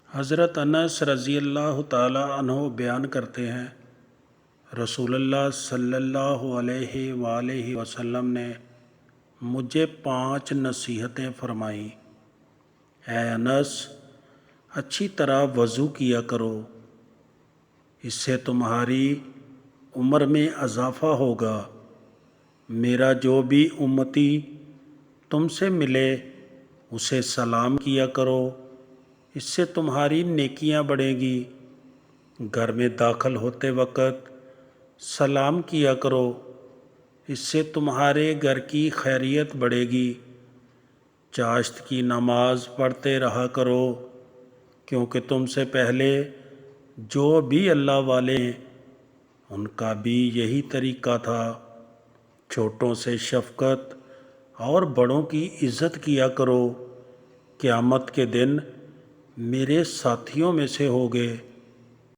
حضرت انس رضی اللہ تعالی عنہ بیان کرتے ہیں، رسول اللہ صلی اللہ علیہ وآلہ وسلم نے مجھے 5 نصیحتیں فرمائیں۔ اے انس، اچھی طرح وضو کیا کرو، اس سے تمہاری عمر میں اضافہ ہوگا۔ میرا جو بھی امتی تم سے ملے اسے سلام کیا کرو، اس سے تمہاری نیکیاں بڑھیں گی۔ گھر میں داخل ہوتے وقت سلام کیا کرو، اس سے تمہارے گھر کی خیریت بڑھے گی۔ چاشت کی نماز پڑھتے رہا کرو، کیونکہ تم سے پہلے جو بھی اللہ والے ہیں ان کا بھی یہی طریقہ تھا۔ چھوٹوں سے شفقت اور بڑوں کی عزت کیا کرو، قیامت کے دن میرے ساتھیوں میں سے ہوگے۔